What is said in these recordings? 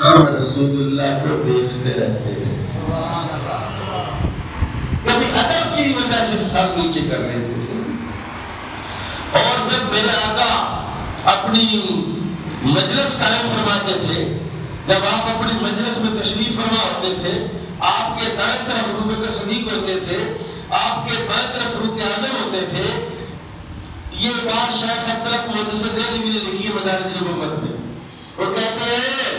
ہم رسول اللہ کو دیکھتے رہتے ہیں. کبھی ادب کی وجہ سے سر نیچے کر لیتے تھے. اور جب میرے آقا اپنی مجلس قائم فرماتے تھے، جب آپ اپنی مجلس میں تشریف فرما ہوتے تھے، آپ کے دائیں طرف ابو بکر صدیق ہوتے تھے، آپ کے بائیں طرف فاروق اعظم ہوتے تھے. یہ بات شیخ عبداللہ محدث دہلوی نے لکھی ہے مدارج النبوت میں. وہ کہتے ہیں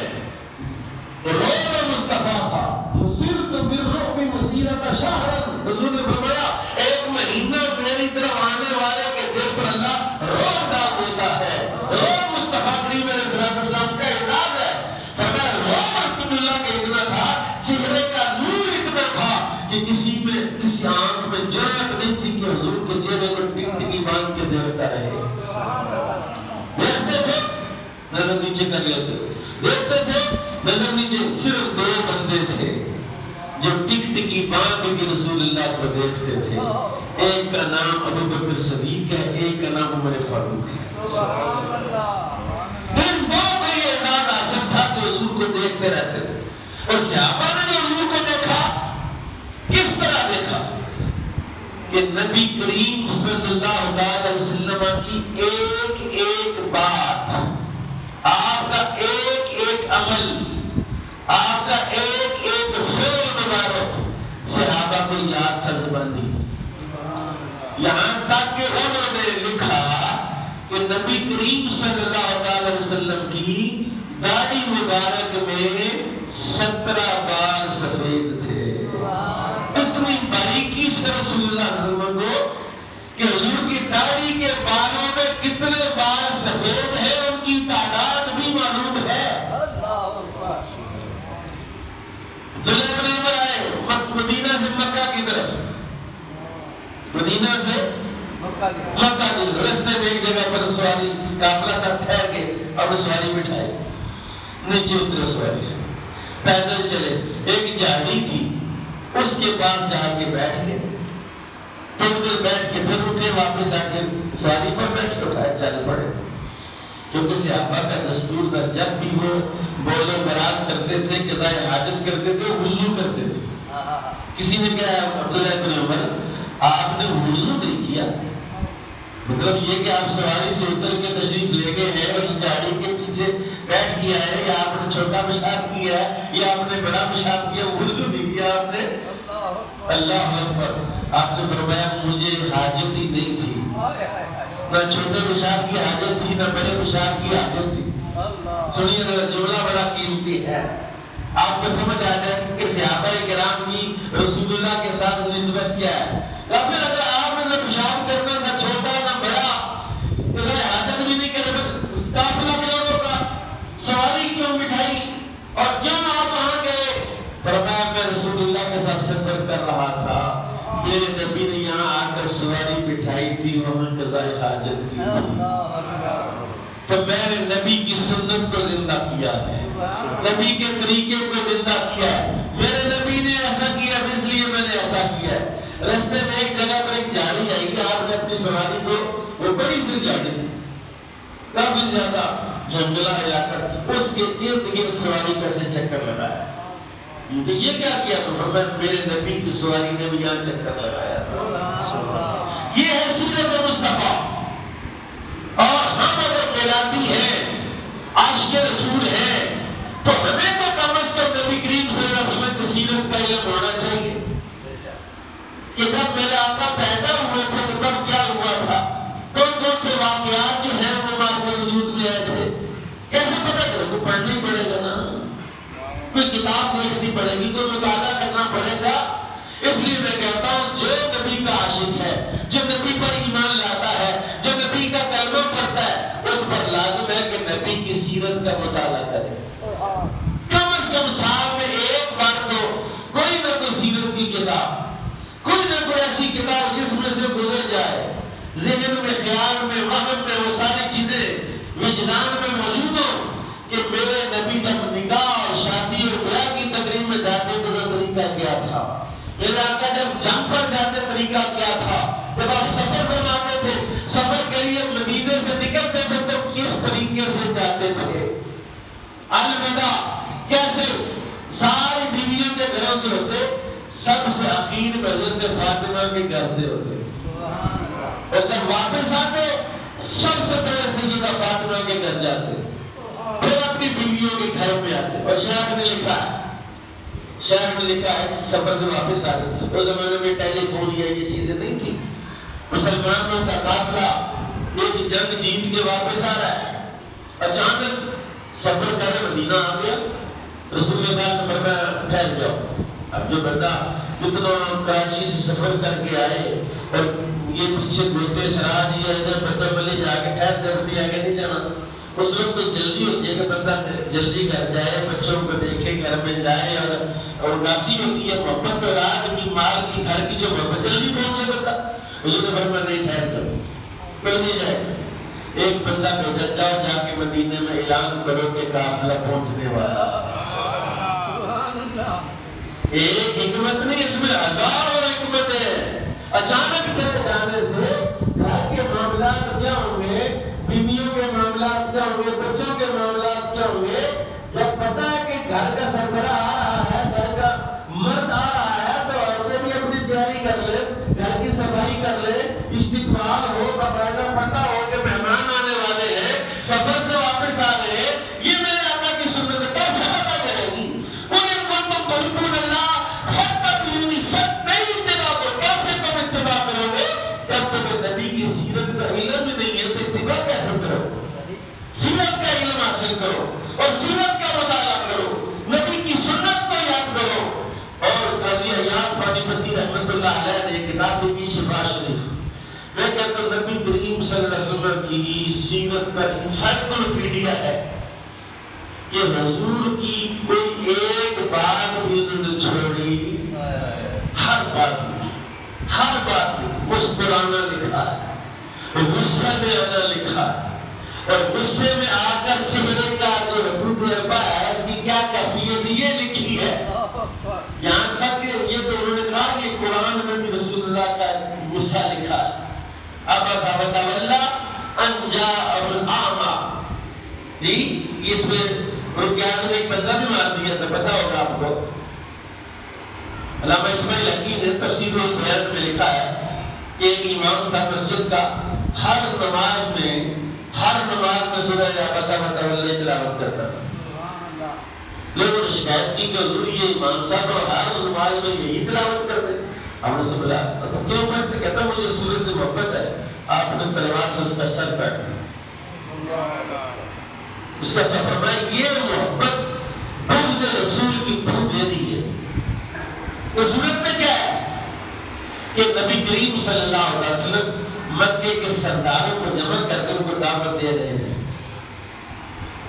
روح مصطفیٰ تھا مسیرت بالرعب مسیرت شہر. حضور نے فرمایا ایک مہینہ میری طرف آنے والے کے دل پر اللہ روح ڈال دیتا ہے. روح مصطفیٰ کریم علیہ السلام کا اعزاز ہے. فرمایا روح رسول اللہ کا اتنا تھا، چہرے کا نور اتنا تھا کہ کسی آنکھ میں جرأت نہیں تھی کہ حضور کے چہرے کو ٹکٹکی باندھ کے دیکھتا رہے. دیکھتے تھے نظر نیچے کر لیتے، دیکھتے تھے نظر نیچے. صرف دو بندے تھے جو ٹکٹکی باندھ کے رسول اللہ کو دیکھتے تھے. ایک کا نام ابو بکر صدیق ہے، ایک کا نام عمر فاروق ہے. ان دو کو یہ اعزاز حاصل تھا کہ حضور کو دیکھتے رہتے تھے. اور صحابہ نے جو حضور کو دیکھا، کس طرح دیکھا کہ نبی کریم صلی اللہ علیہ وسلم کی ایک ایک بات، آپ کا ایک ایک عمل، آپ کا ایک ایک فعل مبارک صحابہ کو یاد تھا زبانی. یہاں تک کہ انہوں نے لکھا کہ نبی کریم صلی اللہ علیہ وسلم کی داڑھی مبارک میں 17 بال سفید تھے. اتنی باریکی سے رسول اللہ صلی اللہ علیہ وسلم کو کہ حضور کی داڑھی کے بالوں میں کتنے بال سفید ہیں ان کی تعداد بھی معلوم ہے. مدینہ سے مکہ کی طرف، مدینہ سے مکہ کی طرف رستے میں ایک جگہ پر سواری قافلہ تھا، ٹھہر کے اور سواری بٹھائی، نیچے اترے سواری سے، پیدل چلے. ایک جھاڑی تھی اس کے پاس جا کے بیٹھ گئے. تھوڑی دیر بیٹھ کے پھر اٹھے، واپس آ کے سواری پر بیٹھ کے اٹھائے، چل پڑے. کیونکہ صحابہ کا دستور تھا جب بھی وہ بولے براز کرتے تھے، قضائے حاجت کرتے تھے، وضو کرتے تھے. کسی نے کہا عبداللہ بن عمر آپ نے وضو نہیں کیا؟ مطلب یہ کہ آپ سواری سے اتر کے تشریف لے گئے ہیں، اس جھاڑی کے پیچھے بیٹھ گیا ہے، یا آپ نے چھوٹا پیشاب کیا ہے یا آپ نے بڑا پیشاب کیا، وضو نہیں کیا آپ نے؟ اللہ اکبر. آپ نے فرمایا مجھے حاجت ہی نہیں تھی، نہ چھوٹے پیشاب کی حاجت تھی نہ بڑے پیشاب کی حاجت تھی. سنیے جملہ بڑا قیمتی ہے، آپ کو سمجھ آ جائے کہ صحابہ کرام کی رسول اللہ کے ساتھ نسبت کیا ہے. پھر اگر آپ نے پیشاب کرنا نہ چھوٹا نہ بڑا، تو حاجت بھی نہیں کرے، قافلہ کیوں روکا، سواری کیوں بٹھائی اور کیوں آپ وہاں گئے؟ فرمایا میں رسول اللہ کے ساتھ سفر کر رہا تھا، میرے نبی نے یہاں آ کر سواری بٹھائی تھی، وہاں قضائے حاجت تھی، تو میں نے نبی کی سنت کو زندہ کیا ہے، نبی کے طریقے کو زندہ کیا ہے. میرے نبی نے ایسا کیا اس لیے میں نے ایسا کیا ہے. رستے میں ایک جگہ پر ایک جھاڑی آئی کہ آپ نے اپنی سواری کو، وہ بڑی سی جھاڑی تھی، کافی زیادہ جنگلہ علاقہ، اس کے ارد گرد سواری کا سے چکر لگایا. یہ کیا کیا؟ تو فرمایا میرے نبی کی سواری نے بھی یہاں چکر لگایا تھا. یہ ہے سنت مصطفیٰ. اور ہم اگر میلاتی ہیں، عاشق رسول ہیں، تو ہمیں تو کم از کم نبی کریم صلی اللہ علیہ وسلم کی سیرت کا علم ہونا چاہیے کہ جب میرے آقا پیدا ہوئے تھے تو تب کیا ہوا تھا، کون کون سے واقعات جو ہیں وہ ماضی وجود میں آئے تھے. کیسے پتہ کرے؟ کو پڑھنا ہی پڑے گا نا، کوئی کتاب دیکھنی پڑے گی، کوئی مطالعہ کرنا پڑے گا. اس لیے میں کہتا ہوں جو نبی کا عاشق ہے، جو نبی پر ایمان لاتا ہے، جو نبی کا کلمہ پڑھتا ہے، اس پر لازم ہے کہ نبی کی سیرت کا مطالعہ کرے. کم از کم سال میں ایک بار تو کوئی نہ کوئی سیرت کی کتاب، کوئی نہ کوئی ایسی کتاب جس میں سے گزر جائے، ذہن میں، خیال میں، وہم میں وہ ساری چیزیں وجدان میں موجود ہوں کہ میرے نبی جب نکاح اور شادی اور بیاہ کی تقریب میں جاتے تو طریقہ کیا تھا، میرے آقا جب جنگ پر جاتے طریقہ کیا تھا، جب آپ سفر فرماتے تھے، سفر کے لیے مدینے سے نکلتے تھے تو کس طریقے سے جاتے تھے. الوداع کیسے؟ ساری بیویوں کے گھروں سے ہوتے، سب سے اخیر میں حضرت فاطمہ کے گھر سے ہوتے، اور جب واپس آتے سب سے پہلے سیدہ فاطمہ کے گھر جاتے، پھر اپنی بیویوں کے گھر میں آتے۔ اور شاعر نے لکھا ہے سفر سے واپس آ گئے، اس زمانے میں ٹیلی فون یا یہ چیزیں نہیں تھی، مسلمانوں کا قافلہ ایک جنگ جیت کے واپس آ رہا ہے، اچانک سفر کرے مدینہ آ گیا، رسول اللہ نے فرمایا ٹھہر جاؤ۔ اب جو بندہ جتنا کراچی سے سفر کر کے آئے اور یہ پیچھے گھومتے سرا دیا ادھر بندہ بلے جا کے ٹھہر جا، بندی آگے نہیں جانا، اس وقت تو جلدی ہوتی ہے کہ بندہ جلدی گھر جائے، بچوں کو دیکھے، گھر میں جائے، اور اگاسی ہوتی ہے محبت اور آگ کی مال کی گھر کی جو محبت جلدی پہنچے بندہ، حضور نے فرمایا نہیں ٹھہر جاؤ، کوئی نہیں جائے۔ ایک بندہ بھیجا، جاؤ جا کے مدینے میں اعلان کرو کہ قافلہ پہنچنے والا۔ ایک حکمت نہیں، اس میں ہزاروں حکمتیں ہیں۔ اچانک چلے جانے سے گھر کے معاملات کیا ہوں گے، بیویوں کے معاملات کیا ہوں گے، بچوں کے معاملات کیا ہوں گے۔ جب پتا ہے کہ گھر کا سربراہ آ رہا ہے، گھر کا مرد آ رہا ہے، تو عورتیں بھی اپنی تیاری کر لیں، گھر کی صفائی کر لیں، استقبال ہو، باقاعدہ پتہ ہو کہ مہمان آنے والے ہیں، سفر سے واپس آ رہے ہیں، یہ میرے آقا کی سنت ہے، کیسے پتہ چلے گی؟ انہیں کن تم تحبون اللہ فاتبعونی، نہیں اتباع کرو، کیسے تم اتباع کرو گے جب تمہیں نبی کی سیرت کا علم نہیں ہے، تو اتباع کیسے کرو؟ سیرت کا علم حاصل کرو اور سیرت کا مطالعہ کرو، نبی کی سنت کو یاد کرو۔ اور قاضی ایاز پانی پتی رحمت اللہ علیہ نے کتاب لکھی شفا شریف، میں کہتا ہوں نبی کریم صلی اللہ علیہ وسلم کی سیرت کا انسائکلوپیڈیا ہے کہ حضور کی کوئی ایک بات بھی انہوں نے چھوڑی، ہر بات مسکرانا لکھا ہے، غصہ میں آنا لکھا ہے، اور غصے میں آ کر چہرے کا جو حدود اربا ہے اس کی کیا کیفیت یہ لکھی ہے، یہاں تک کہ یہ تو انہوں نے کہا کہ قرآن میں بھی رسول اللہ کا غصہ لکھا ہے۔ ابا وتولی ان جاءہ الاعمی، جی اس میں رقیہ اعظم نے ایک بندہ بھی مار دیا تھا، پتا ہوگا آپ کو، علامہ اسماعیل حقیقی نے تفسیر البیان میں لکھا ہے کہ ایک امام تھا مسجد کا، ہر نماز میں سورہ عبسہ وتولی تلاوت کرتا تھا۔ لوگوں نے شکایت کی کہ حضور یہ امام صاحب ہر نماز میں یہی تلاوت کرتے، ہم نے سے بولا تو کیوں پڑھتے؟ کہتا مجھے سورج سے محبت ہے، آپ نے تلوار سے اس کا سر کاٹ دیا، اس کا سر فرمایا یہ محبت بغض رسول کی بو دے دی ہے۔ تو صورت میں کیا ہے کہ نبی کریم صلی اللہ علیہ وسلم مکے کے سرداروں کو جمع کر کے ان کو دعوت دے رہے ہیں،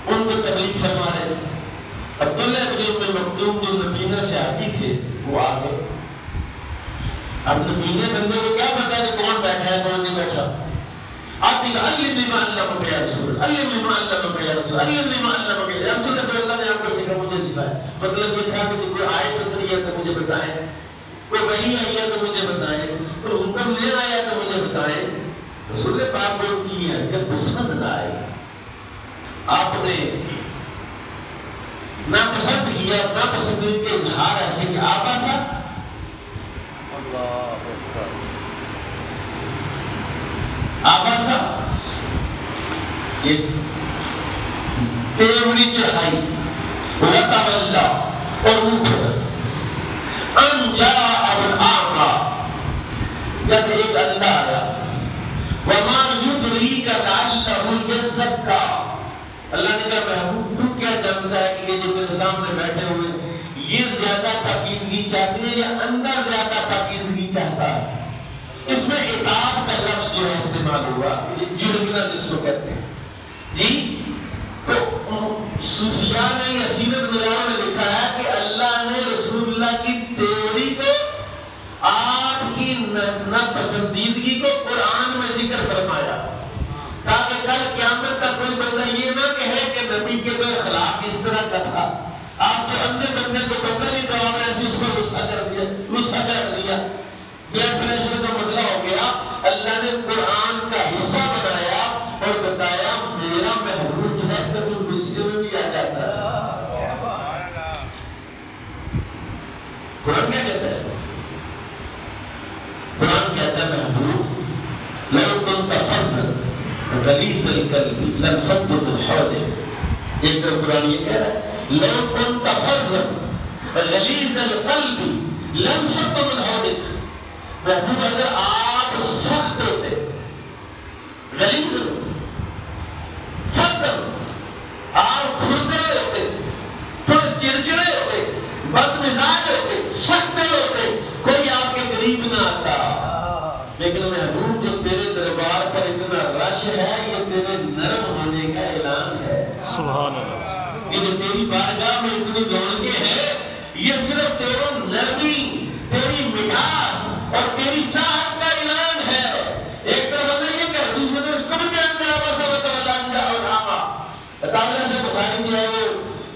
ان کو تکلیف فرما رہے ہیں۔ عبداللہ بن ام مکتوم جو مدینہ سے آتی تھے وہ آ گئے، اب نبینے بندے کو کیا پتا ہے کہ کون بیٹھا ہے کون نہیں بیٹھا، آتی علمنی ما علمک یا رسول، علمنی ما علمک یا رسول، علمنی ما علمک یا رسول، اللہ نے آپ کو سکھا مجھے سکھایا۔ مطلب یہ تھا کہ کوئی آیت اتری ہے تو مجھے بتائیں، کوئی وحی آئی ہے تو مجھے بتائیں، کوئی حکم لے آیا ہے تو مجھے بتائیں۔ رسول پاک کو کی ہے کہ پسند نہ آئے، آپ نے ناپسند کیا، ناپسندی کے اظہار ایسے کہ آپ ایسا آباسا یہ تیوڑی چڑھائی وتولی اور منہ ان جاء الاعمی، جب ایک اندھا آیا، وما یدریک لعلہ یزکا، اللہ نے کہا محبوب تو کیا جانتا ہے کہ یہ جو میرے سامنے بیٹھے ہوئے یہ زیادہ پاکیزگی چاہتے ہیں یا اندر زیادہ پاکیزگی چاہتا ہے؟ اس میں اطاعت کا لفظ جو ہے استعمال ہوا، جڑنا جس کو کہتے ہیں جی۔ تو صوفیاء نے یا سیرت نگاروں نے لکھا ہے کہ اللہ نے رسول اللہ کی تیوری کو، آپ کی ناپسندیدگی کو قرآن میں ذکر فرمایا تاکہ کل قیامت کا کوئی بندہ یہ نہ کہے کہ نبی کے کوئی اخلاق اس طرح کا تھا، آپ جو اندھے بندے کو پتہ نہیں تو آپ ایسے اس کو غصہ کر دیا، بلڈ پریشر کا مسئلہ ہو گیا، اللہ نے قرآن کا حصہ بنایا اور بتایا میرا محبوب ہے تو غصے میں بھی آ جاتا ہے۔ غلیظ القلب لانفضوا من حولك. ایک تو قرآن یہ کہہ رہا ہے لو كنت فظا غلیظ القلب لانفضوا من حولك. محبوب اگر آپ سخت ہوتے, غلیظ فظا آپ کھردرے ہوتے, تھوڑے چڑچڑے ہوتے, بد مزاج ہوتے, سخت ہوتے, کوئی آپ کے قریب نہ آتا. لیکن محبوب جو تیرے دربار پر اتنا رش ہے یہ تیرے نرم ہونے کا اعلان ہے. سبحان اللہ. یہ جو تیری بارگاہ میں اتنی رونقیں ہیں یہ صرف تیرے نرمی, تیری مٹھاس اور تیری چاہت کا اعلان ہے. ایک طرف اللہ یہ کہ دوسرے طرف اس کو بھی بیان کرا بس اور آما تعالیٰ سے بخاری دیا ہے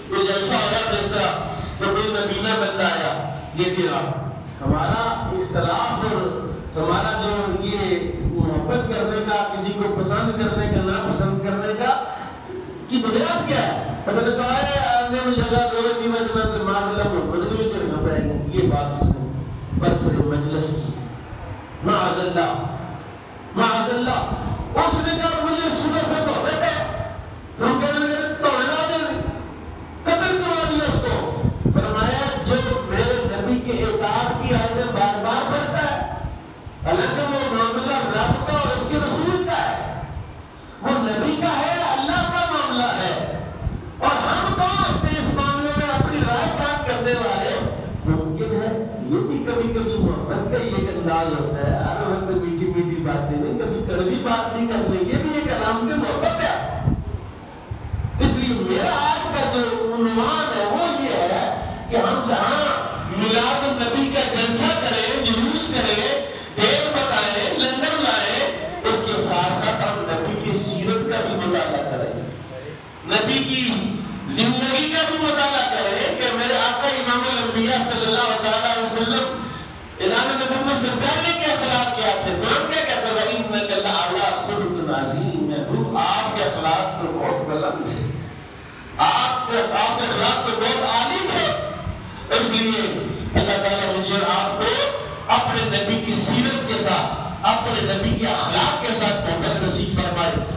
وہ جلسہ ہو رہا تھا اس طرح تو کوئی نبینہ بندہ آیا. یہ کہ ہمارا اختلاف اور ہمارا جو یہ محبت کرنے کا, کسی کو پسند کرنے کا, ناپسند کرنے کا کی بنیاد کیا ہے؟ پتہ کہا ہے آنے میں جگہ دو کی وجہ سے معاملہ محبت میں چلنا پڑے گا. یہ بات اس نے برسر مجلس کی. معاذ اللہ معاذ اللہ. اس نے کہا مجھے صبح سے تو بیٹا ہم کہنے لگے تو ہلا دیں قتل کروا دیا اس کو. فرمایا جو میرے نبی کے اطاعت کی آیتیں بار بار پڑھتا ہے حالانکہ وہ معاملہ رب کا اور اس کے رسول کا ہے, وہ نبی کا ہے, اللہ کا معاملہ ہے, اور ہم کون سے اس معاملے میں اپنی رائے قائم کرنے والے. ممکن ہے یہ بھی کبھی کبھی محبت کا یہ ایک انداز ہوتا ہے, ہر وقت میٹھی میٹھی باتیں نہیں, کبھی کڑوی بات نہیں کرنے, یہ بھی ایک کلام کی محبت ہے. اس لیے میرا آج کا جو عنوان ہے وہ یہ ہے کہ ہم جہاں میلاد النبی کا جلسہ کریں, جلوس کریں, دیر بتائیں, لنگر لائیں, اس کے ساتھ ساتھ ہم نبی کی سیرت کا بھی مطالعہ کریں, نبی کی زندگی کا بھی مطالعہ کریں کہ میرے آقا امام الانبیاء صلی اللہ علیہ وسلم اعلان نبوت سرکار نے کیا اخلاق کیا تھے. قرآن کیا کہتا ہے وَإِنَّكَ لَعَلَىٰ خُلُقٍ عَظِيمٍ. محبوب آپ کے اخلاق تو بہت بلند ہے, آپ کے اخلاق تو بہت عالی ہے. اس لیے اللہ تعالیٰ مجھے آپ کو اپنے نبی کی سیرت کے ساتھ, اپنے نبی کے اخلاق کے ساتھ محبت نصیب فرمائے.